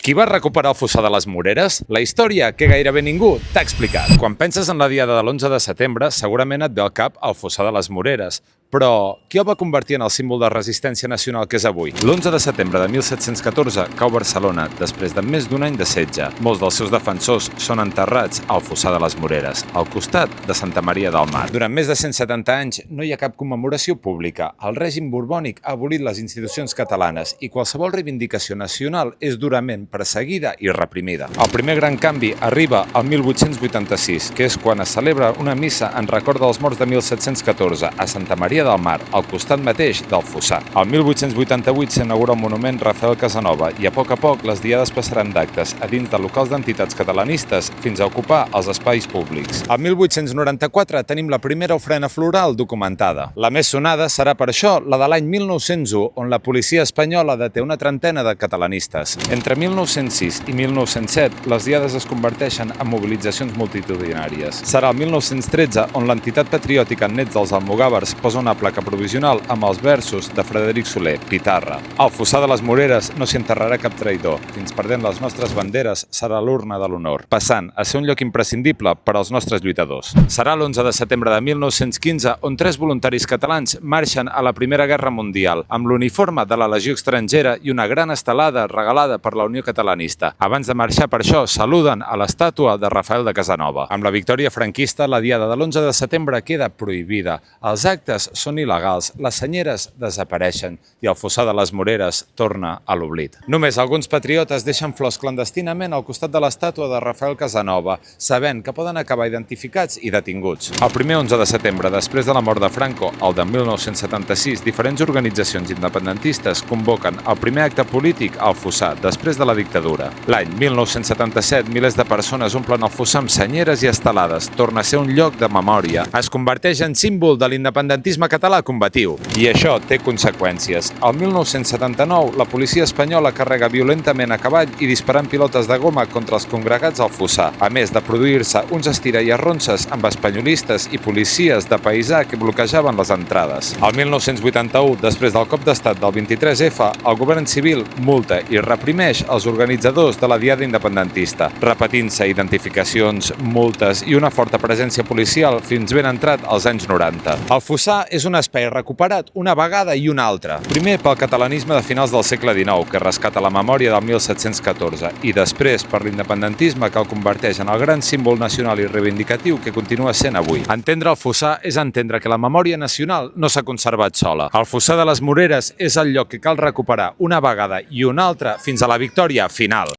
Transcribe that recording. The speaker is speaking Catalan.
Qui va recuperar el fossar de les Moreres? La història que gairebé ningú t'ha explicat. Quan penses en la diada de l'11 de setembre, segurament et ve al cap el fossar de les Moreres. Però qui el va convertir en el símbol de resistència nacional que és avui? L'11 de setembre de 1714 cau Barcelona després de més d'un any de setge. Molts dels seus defensors són enterrats al fossar de les Moreres, al costat de Santa Maria del Mar. Durant més de 170 anys no hi ha cap commemoració pública. El règim borbònic ha abolit les institucions catalanes i qualsevol reivindicació nacional és durament perseguida i reprimida. El primer gran canvi arriba al 1886, que és quan es celebra una missa en record dels morts de 1714 a Santa Maria del Mar, al costat mateix del fossar. El 1888 s'inaugura el monument Rafael Casanova i a poc les diades passaran d'actes a dins de locals d'entitats catalanistes fins a ocupar els espais públics. Al 1894 tenim la primera ofrena floral documentada. La més sonada serà per això la de l'any 1901, on la policia espanyola deté una trentena de catalanistes. Entre 1906 i 1907, les diades es converteixen en mobilitzacions multitudinàries. Serà el 1913 on l'entitat patriòtica Nets dels Almogàvers posa una placa provisional amb els versos de Frederic Soler, Pitarra. Al fossar de les Moreres no s'hi enterrarà cap traïdor. Fins perdent les nostres banderes serà l'urna de l'honor, passant a ser un lloc imprescindible per als nostres lluitadors. Serà l'11 de setembre de 1915 on 3 voluntaris catalans marxen a la Primera Guerra Mundial amb l'uniforme de la Legió Estrangera i una gran estelada regalada per la Unió Catalanista. Abans de marxar per això, saluden a l'estàtua de Rafael de Casanova. Amb la victòria franquista, la diada de l'11 de setembre queda prohibida. Els actes són il·legals, les senyeres desapareixen i el fossar de les Moreres torna a l'oblit. Només alguns patriotes deixen flors clandestinament al costat de l'estàtua de Rafael Casanova, sabent que poden acabar identificats i detinguts. El primer 11 de setembre, després de la mort de Franco, el de 1976, diferents organitzacions independentistes convoquen el primer acte polític al fossar, després de la dictadura. L'any 1977, milers de persones omplen el fossar amb senyeres i estelades. Torna a ser un lloc de memòria. Es converteix en símbol de l'independentisme català combatiu. I això té conseqüències. El 1979, la policia espanyola carrega violentament a cavall i disparant pilotes de goma contra els congregats al fossar, a més de produir-se uns estira i arronses amb espanyolistes i policies de paisà que bloquejaven les entrades. El 1981, després del cop d'estat del 23F, el govern civil multa i reprimeix els organitzadors de la diada independentista, repetint-se identificacions, multes i una forta presència policial fins ben entrat als anys 90. El fossar és un espai recuperat una vegada i una altra. Primer pel catalanisme de finals del segle XIX, que rescata la memòria del 1714, i després per l'independentisme que el converteix en el gran símbol nacional i reivindicatiu que continua sent avui. Entendre el fossar és entendre que la memòria nacional no s'ha conservat sola. El fossar de les Moreres és el lloc que cal recuperar una vegada i una altra fins a la victòria final.